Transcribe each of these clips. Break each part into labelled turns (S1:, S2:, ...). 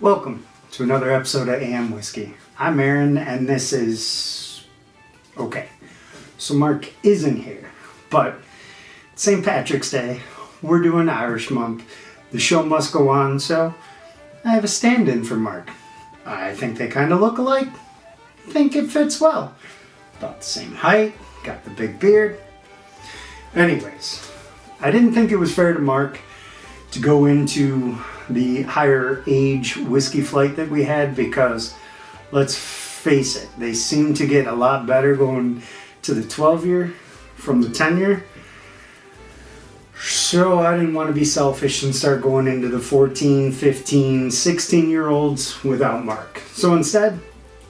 S1: Welcome to another episode of AM Whiskey. I'm Aaron and this is... okay. So Mark isn't here, but St. Patrick's Day, we're doing Irish month. The show must go on, so I have a stand-in for Mark. I think they kind of look alike. I think it fits well. About the same height, got the big beard. Anyways, I didn't think it was fair to Mark to go into the higher age whiskey flight that we had because, let's face it, they seem to get a lot better going to the 12 year from the 10 year. So I didn't want to be selfish and start going into the 14, 15, 16-year-olds without Mark. So instead,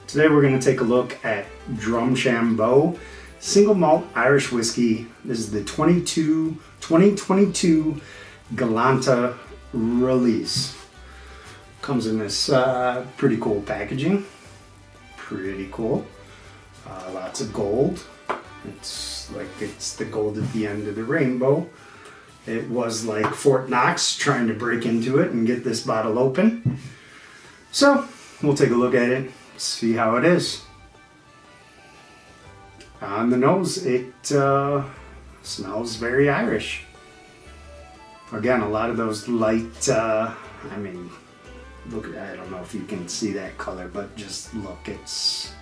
S1: today we're going to take a look at Drumshambo single malt Irish whiskey. This is the 2022 Galanta release. Comes in this pretty cool packaging. Pretty cool. Lots of gold. It's like it's the gold at the end of the rainbow. It was like Fort Knox trying to break into it and get this bottle open. So we'll take a look at it, see how it is. On the nose, it smells very Irish. Again, a lot of those light, look, I don't know if you can see that color, but just look, it's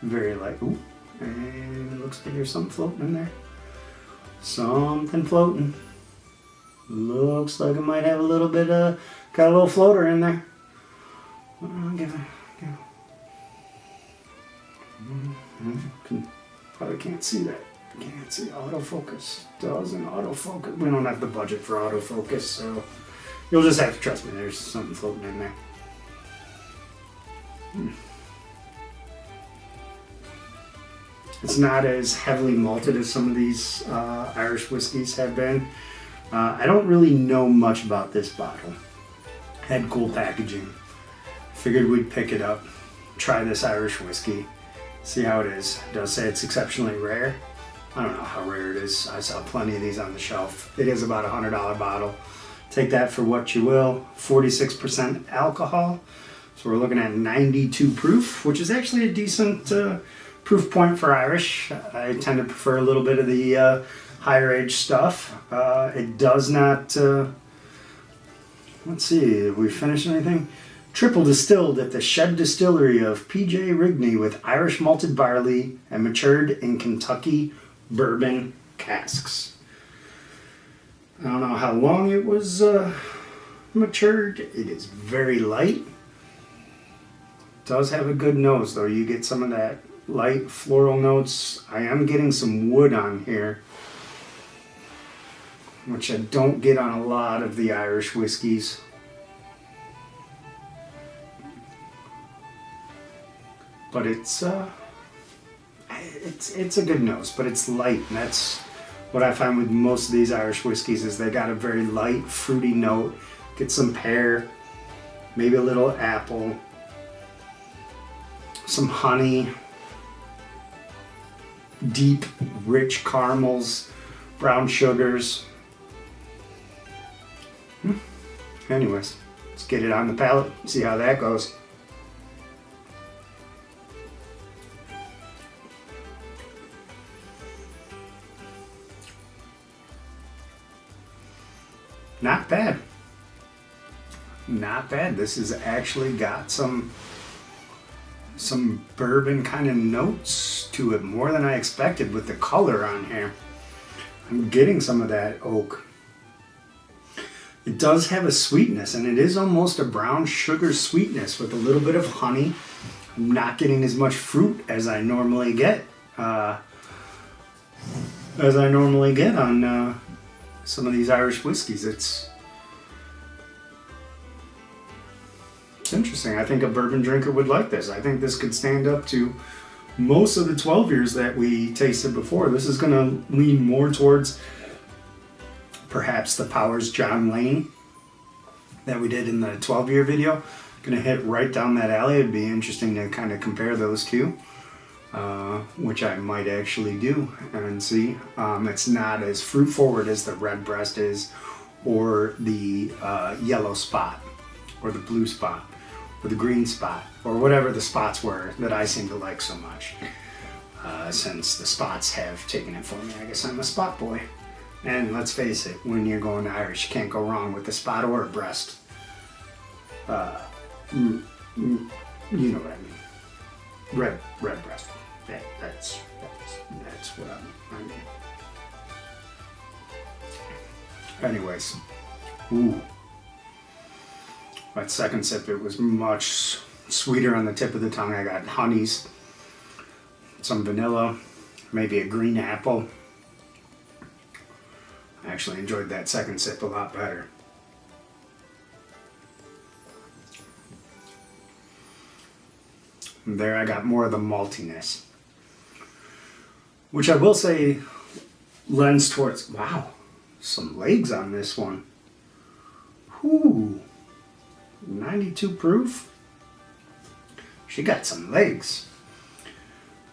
S1: very light. Ooh, and it looks like there's something floating in there. Something floating. Looks like it might have a little bit got a little floater in there. Probably can't see that. Can't see autofocus. Doesn't autofocus. We don't have the budget for autofocus, so you'll just have to trust me. There's something floating in there. It's not as heavily malted as some of these Irish whiskeys have been. I don't really know much about this bottle. Had cool packaging. Figured we'd pick it up, try this Irish whiskey, see how it is. It does say it's exceptionally rare. I don't know how rare it is. I saw plenty of these on the shelf. It is about a $100 bottle. Take that for what you will. 46% alcohol. So we're looking at 92 proof, which is actually a decent proof point for Irish. I tend to prefer a little bit of the higher age stuff. It does not, let's see, have we finished anything? Triple distilled at the Shed Distillery of P.J. Rigney with Irish malted barley and matured in Kentucky bourbon casks. I don't know how long it was matured. It is very light. Does have a good nose though. You get some of that light floral notes. I am getting some wood on here, which I don't get on a lot of the Irish whiskeys. But it's a good nose, but it's light, and that's what I find with most of these Irish whiskeys is they got a very light, fruity note. Get some pear, maybe a little apple, some honey, deep, rich caramels, brown sugars. Anyways, let's get it on the palate, see how that goes. Not bad. Not bad. This has actually got some bourbon kind of notes to it, more than I expected with the color on here. I'm getting some of that oak. It does have a sweetness, and it is almost a brown sugar sweetness with a little bit of honey. I'm not getting as much fruit as I normally get. On some of these Irish whiskeys. It's interesting. I think a bourbon drinker would like this. I think this could stand up to most of the 12 years that we tasted before. This is going to lean more towards perhaps the Powers John Lane that we did in the 12-year video. Going to hit right down that alley. It'd be interesting to kind of compare those two. Which I might actually do and see. It's not as fruit forward as the Redbreast is, or the Yellow Spot, or the Blue Spot, or the green spot, or whatever the spots were that I seem to like so much. Since the spots have taken it for me, I guess I'm a spot boy. And let's face it, when you're going to Irish, you can't go wrong with a spot or a breast. You know what I mean. Red breast. That's what I mean. Anyways, ooh. That second sip, it was much sweeter on the tip of the tongue. I got honeys, some vanilla, maybe a green apple. I actually enjoyed that second sip a lot better. And there I got more of the maltiness, which I will say lends towards, wow, some legs on this one. Whoo, 92 proof. She got some legs.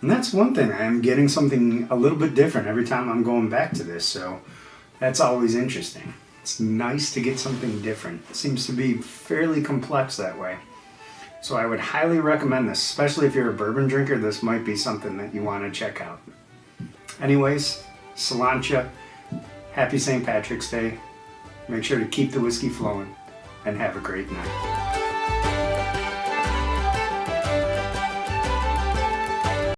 S1: And that's one thing, I am getting something a little bit different every time I'm going back to this, so that's always interesting. It's nice to get something different. It seems to be fairly complex that way. So I would highly recommend this, especially if you're a bourbon drinker. This might be something that you want to check out. Anyways, Cilantro, happy St. Patrick's Day. Make sure to keep the whiskey flowing and have a great night.